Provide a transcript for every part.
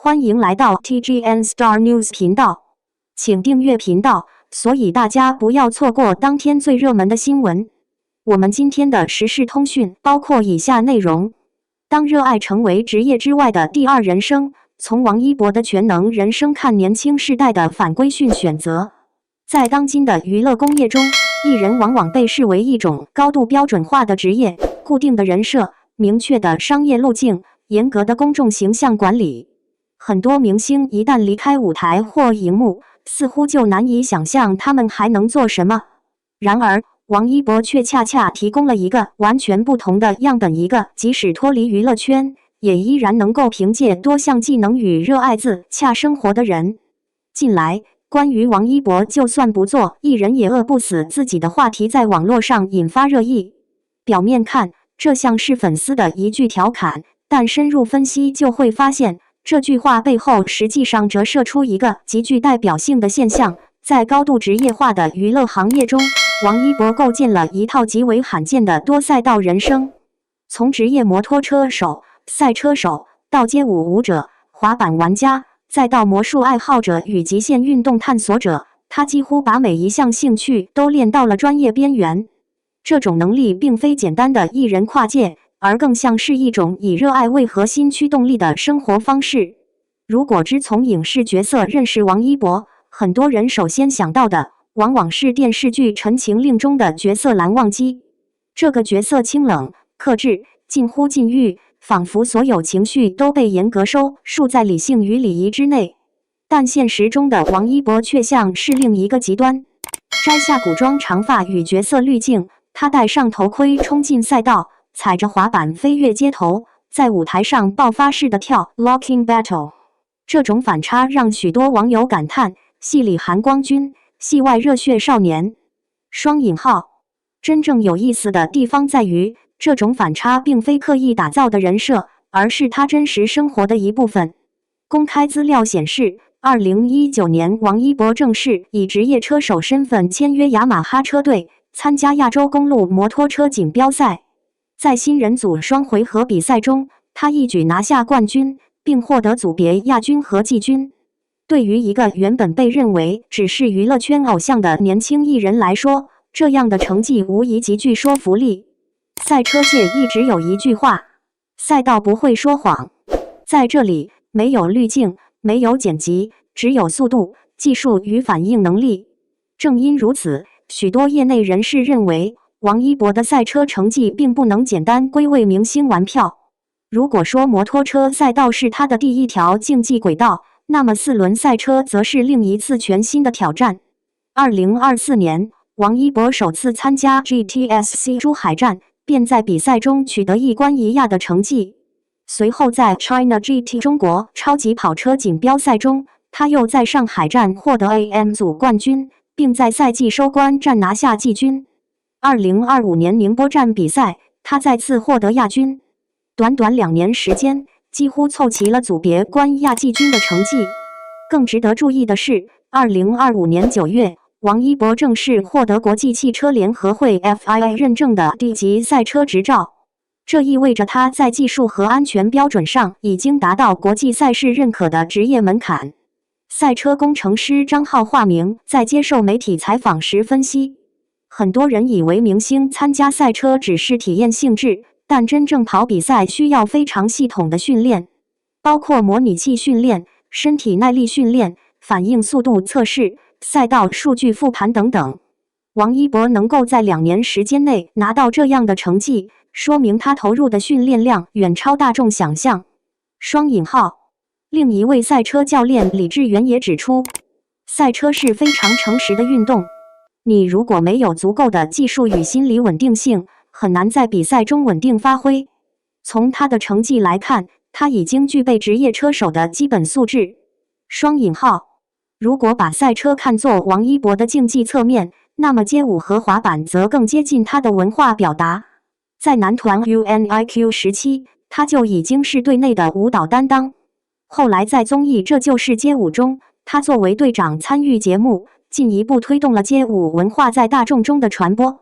欢迎来到 TGN Star News 频道，请订阅频道，所以大家不要错过当天最热门的新闻。我们今天的时事通讯包括以下内容：当热爱成为职业之外的第二人生，从王一博的全能人生看年轻世代的反规训选择。在当今的娱乐工业中，艺人往往被视为一种高度标准化的职业，固定的人设、明确的商业路径、严格的公众形象管理。很多明星一旦离开舞台或荧幕，似乎就难以想象他们还能做什么。然而，王一博却恰恰提供了一个完全不同的样本，一个即使脱离娱乐圈，也依然能够凭借多项技能与热爱自洽生活的人。近来，关于王一博就算不做艺人也饿不死自己的话题在网络上引发热议。表面看，这像是粉丝的一句调侃，但深入分析就会发现，这句话背后实际上折射出一个极具代表性的现象。在高度职业化的娱乐行业中，王一博构建了一套极为罕见的多赛道人生。从职业摩托车手、赛车手，到街舞舞者、滑板玩家，再到魔术爱好者与极限运动探索者，他几乎把每一项兴趣都练到了专业边缘。这种能力并非简单的艺人跨界，而更像是一种以热爱为核心驱动力的生活方式。如果只从影视角色认识王一博，很多人首先想到的往往是电视剧《陈情令》中的角色蓝忘机。这个角色清冷、克制，近乎禁欲，仿佛所有情绪都被严格收束在理性与礼仪之内。但现实中的王一博却像是另一个极端。摘下古装长发与角色滤镜，他戴上头盔冲进赛道，踩着滑板飞越街头，在舞台上爆发式的跳 Locking Battle。这种反差让许多网友感叹：戏里含光君，戏外热血少年。双引号。真正有意思的地方在于，这种反差并非刻意打造的人设，而是他真实生活的一部分。公开资料显示，2019年王一博正式以职业车手身份签约雅马哈车队，参加亚洲公路摩托车锦标赛。在新人组双回合比赛中，他一举拿下冠军，并获得组别亚军和季军。对于一个原本被认为只是娱乐圈偶像的年轻艺人来说，这样的成绩无疑极具说服力。赛车界一直有一句话：赛道不会说谎。在这里，没有滤镜，没有剪辑，只有速度、技术与反应能力。正因如此，许多业内人士认为，王一博的赛车成绩并不能简单归为明星玩票。如果说摩托车赛道是他的第一条竞技轨道，那么四轮赛车则是另一次全新的挑战。2024年，王一博首次参加 GTSC 珠海站，便在比赛中取得一关一亚的成绩。随后在 China GT 中国超级跑车锦标赛中，他又在上海站获得 AM 组冠军，并在赛季收官战拿下季军。2025年宁波站比赛，他再次获得亚军。短短2年时间，几乎凑齐了组别冠亚季军的成绩。更值得注意的是，2025年9月，王一博正式获得国际汽车联合会 FIA 认证的 D 级赛车执照。这意味着他在技术和安全标准上已经达到国际赛事认可的职业门槛。赛车工程师张浩化名在接受媒体采访时分析，很多人以为明星参加赛车只是体验性质，但真正跑比赛需要非常系统的训练，包括模拟器训练、身体耐力训练、反应速度测试、赛道数据复盘等等。王一博能够在2年时间内拿到这样的成绩，说明他投入的训练量远超大众想象。双引号。另一位赛车教练李志远也指出，赛车是非常诚实的运动，你如果没有足够的技术与心理稳定性，很难在比赛中稳定发挥。从他的成绩来看，他已经具备职业车手的基本素质。双引号。如果把赛车看作王一博的竞技侧面，那么街舞和滑板则更接近他的文化表达。在男团 UNIQ 时期，他就已经是队内的舞蹈担当。后来在综艺《这就是街舞》中，他作为队长参与节目，进一步推动了街舞文化在大众中的传播。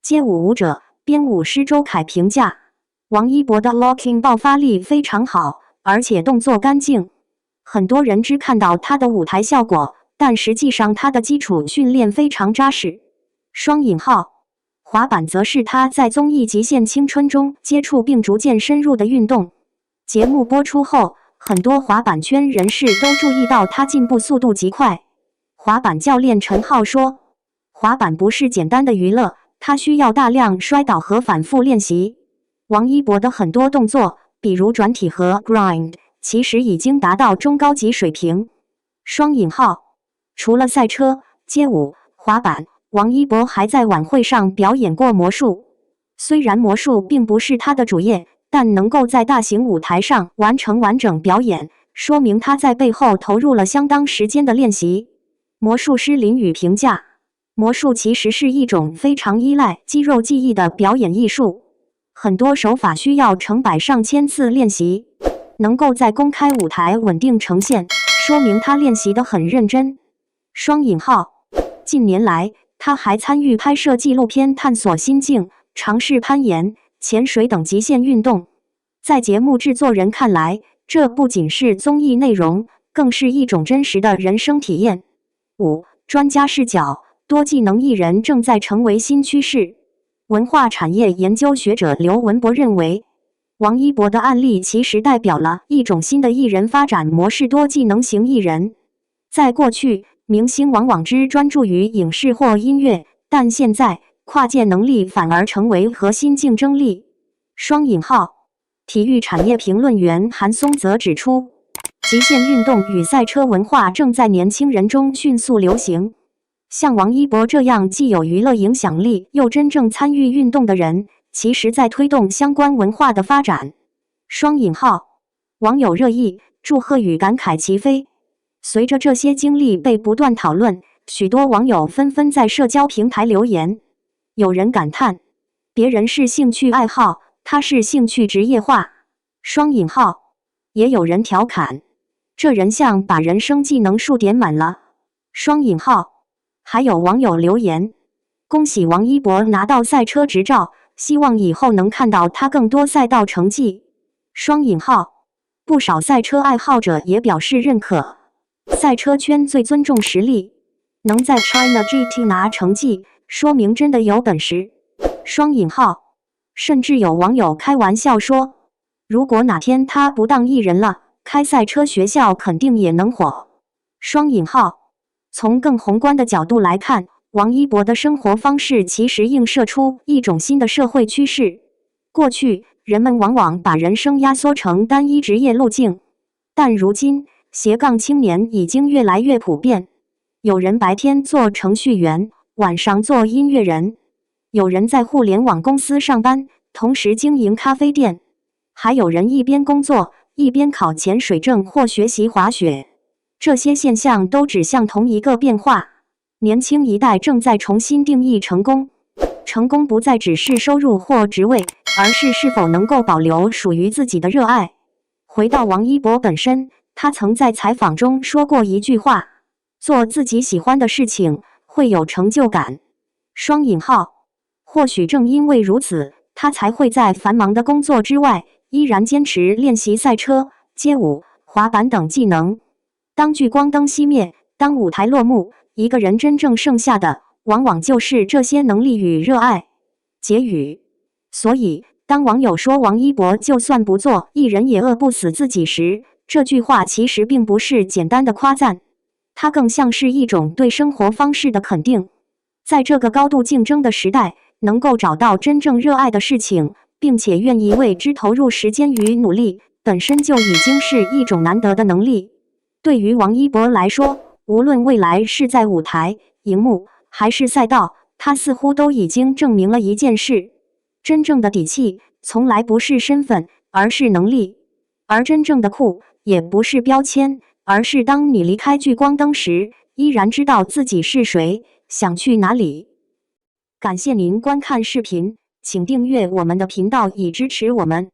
街舞舞者、编舞师周凯评价，王一博的 locking 爆发力非常好，而且动作干净。很多人只看到他的舞台效果，但实际上他的基础训练非常扎实。双引号，滑板则是他在综艺《极限青春》中接触并逐渐深入的运动。节目播出后，很多滑板圈人士都注意到他进步速度极快。滑板教练陈浩说：“滑板不是简单的娱乐，它需要大量摔倒和反复练习。王一博的很多动作，比如转体和 grind， 其实已经达到中高级水平。”双引号，除了赛车、街舞、滑板，王一博还在晚会上表演过魔术。虽然魔术并不是他的主业，但能够在大型舞台上完成完整表演，说明他在背后投入了相当时间的练习。魔术师林宇评价，魔术其实是一种非常依赖肌肉记忆的表演艺术，很多手法需要成百上千次练习，能够在公开舞台稳定呈现，说明他练习得很认真。双引号，近年来，他还参与拍摄纪录片，探索心境，尝试攀岩、潜水等极限运动。在节目制作人看来，这不仅是综艺内容，更是一种真实的人生体验。5. 专家视角，多技能艺人正在成为新趋势。文化产业研究学者刘文博认为，王一博的案例其实代表了一种新的艺人发展模式——多技能型艺人。在过去，明星往往只专注于影视或音乐，但现在跨界能力反而成为核心竞争力。双引号，体育产业评论员韩松则指出，极限运动与赛车文化正在年轻人中迅速流行。像王一博这样既有娱乐影响力又真正参与运动的人，其实在推动相关文化的发展。双引号，网友热议，祝贺与感慨齐飞。随着这些经历被不断讨论，许多网友纷纷在社交平台留言。有人感叹，别人是兴趣爱好，他是兴趣职业化。双引号，也有人调侃，这人像把人生技能树点满了。双引号，还有网友留言，恭喜王一博拿到赛车执照，希望以后能看到他更多赛道成绩。双引号，不少赛车爱好者也表示认可。赛车圈最尊重实力，能在 China GT 拿成绩，说明真的有本事。双引号，甚至有网友开玩笑说，如果哪天他不当艺人了，开赛车学校肯定也能火。双引号，从更宏观的角度来看，王一博的生活方式其实映射出一种新的社会趋势。过去，人们往往把人生压缩成单一职业路径，但如今，斜杠青年已经越来越普遍。有人白天做程序员，晚上做音乐人；有人在互联网公司上班，同时经营咖啡店；还有人一边工作，一边考潜水证或学习滑雪。这些现象都指向同一个变化：年轻一代正在重新定义成功。成功不再只是收入或职位，而是是否能够保留属于自己的热爱。回到王一博本身，他曾在采访中说过一句话：做自己喜欢的事情，会有成就感。双引号，或许正因为如此，他才会在繁忙的工作之外，依然坚持练习赛车、街舞、滑板等技能。当聚光灯熄灭，当舞台落幕，一个人真正剩下的，往往就是这些能力与热爱。结语。所以，当网友说王一博就算不做艺人也饿不死自己时，这句话其实并不是简单的夸赞，它更像是一种对生活方式的肯定。在这个高度竞争的时代，能够找到真正热爱的事情，并且愿意为之投入时间与努力，本身就已经是一种难得的能力。对于王一博来说，无论未来是在舞台、荧幕还是赛道，他似乎都已经证明了一件事：真正的底气从来不是身份，而是能力；而真正的酷也不是标签，而是当你离开聚光灯时，依然知道自己是谁，想去哪里。感谢您观看视频，请订阅我们的频道以支持我们。